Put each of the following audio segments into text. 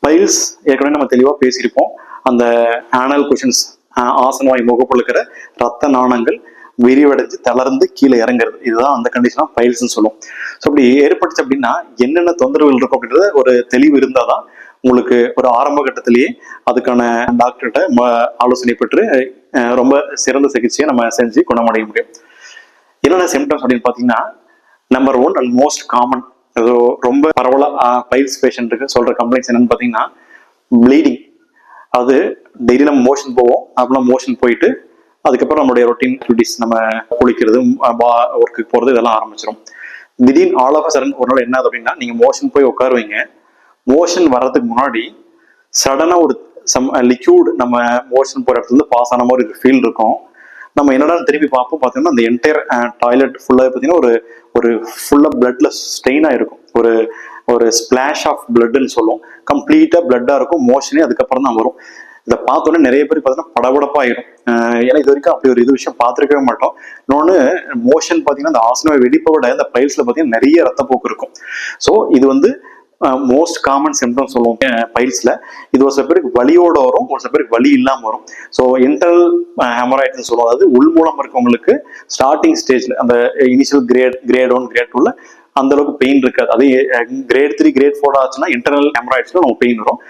Files ஏற்கனவே நம்ம தெளிவாக பேசியிருப்போம். அந்த ஆனல் கொஷின்ஸ், ஆசனவாய் முகப்புல இருக்கிற ரத்த நாணங்கள் விரிவடைஞ்சு தளர்ந்து கீழே இறங்குறது, இதுதான் அந்த கண்டிஷனா பைல்ஸ்ன்னு சொல்லுவோம். ஸோ அப்படி ஏற்பட்டுச்சு அப்படின்னா என்னென்ன தொந்தரவுகள் இருக்கும் அப்படின்றத ஒரு தெளிவு இருந்தால் தான் உங்களுக்கு ஒரு ஆரம்ப கட்டத்திலேயே அதுக்கான டாக்டர்கிட்ட ஆலோசனை பெற்று ரொம்ப சிறந்த சிகிச்சையை நம்ம செஞ்சு குணமடைய முடியும். என்னென்ன சிம்டம்ஸ் அப்படின்னு பார்த்தீங்கன்னா, நம்பர் 1 அண்ட் மோஸ்ட் காமன், ரொம்ப பரவலாக பைல்ஸ் பேஷண்ட்டுக்கு சொல்ற கம்ப்ளைண்ட்ஸ் என்னன்னு பார்த்தீங்கன்னா, ப்ளீடிங். அது டெய்லி நம்ம மோஷன் போவோம், அப்படிலாம் மோஷன் போயிட்டு அதுக்கப்புறம் நம்மளுடைய ரொட்டீன் ஆக்டிவிட்டிஸ், நம்ம குளிக்கிறது, ஒர்க்குக்கு போகிறது, இதெல்லாம் ஆரம்பிச்சிடும். திடீர்னு ஆல் ஆஃப் சடன் ஒரு நாள் என்ன ஆகுது அப்படின்னா, நீங்கள் மோஷன் போய் உட்காருவீங்க, மோஷன் வர்றதுக்கு முன்னாடி சடனாக ஒரு லிக்யூட் நம்ம மோஷன் போகிற இடத்துல இருந்து பாஸ் ஆன மாதிரி ஒரு ஃபீல் இருக்கும். நம்ம என்னடா திருப்பி பார்ப்போம், பார்த்தீங்கன்னா அந்த என்டையர் டாய்லெட் ஃபுல்லாக பார்த்தீங்கன்னா ஒரு ஃபுல்லாக பிளட்ல ஸ்டெயின் ஆயிருக்கும். ஒரு ஸ்பிளாஷ் ஆஃப் பிளட்னு சொல்லுவோம். கம்ப்ளீட்டாக பிளட்டாக இருக்கும், மோஷனே அதுக்கப்புறம் தான் வரும். இதை பார்த்தோன்னே நிறைய பேர் பார்த்தீங்கன்னா படபடப்பாயிரும். ஏன்னா இது வரைக்கும் அப்படி ஒரு விஷயம் பார்த்துருக்கவே மாட்டோம். இன்னொன்று, மோஷன் பார்த்தீங்கன்னா அந்த ஆசனவை வெடிப்பை விட இந்த பைல்ஸ்ல பார்த்தீங்கன்னா நிறைய ரத்தப்போக்கு இருக்கும். ஸோ இது வந்து மோஸ்ட் காமன் சிம்டம் சொல்லுவோம் பைல்ஸ்ல. இது ஒரு சில பேருக்கு வலியோட வரும், ஒரு சில பேருக்கு வலி இல்லாமல் வரும். ஸோ இன்டர்னல் ஹெமராய்ட்ஸ் சொல்லுவோம். அதாவது உள் மூலம் இருக்கவங்களுக்கு ஸ்டார்டிங் ஸ்டேஜ்ல அந்த இனிஷியல் கிரேட் 1 கிரேட் 2ல அந்த அளவுக்கு பெயின் இருக்காது. அதே கிரேட் 3 கிரேட் 4 ஆச்சுன்னா இன்டர்னல் ஹெமராய்ட்ஸ்ல நமக்கு பெயின் வரும்.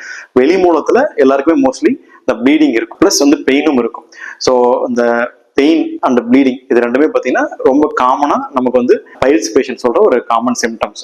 வெளி மூலத்துல எல்லாருக்குமே மோஸ்ட்லி இந்த ப்ளீடிங் இருக்கும், பிளஸ் வந்து பெயினும் இருக்கும். ஸோ இந்த பெயின் அண்ட் ப்ளீடிங் இது ரெண்டுமே பார்த்தீங்கன்னா ரொம்ப காமனா நமக்கு வந்து பைல்ஸ் பேஷண்ட் சொல்ற ஒரு காமன் சிம்டம்ஸ்.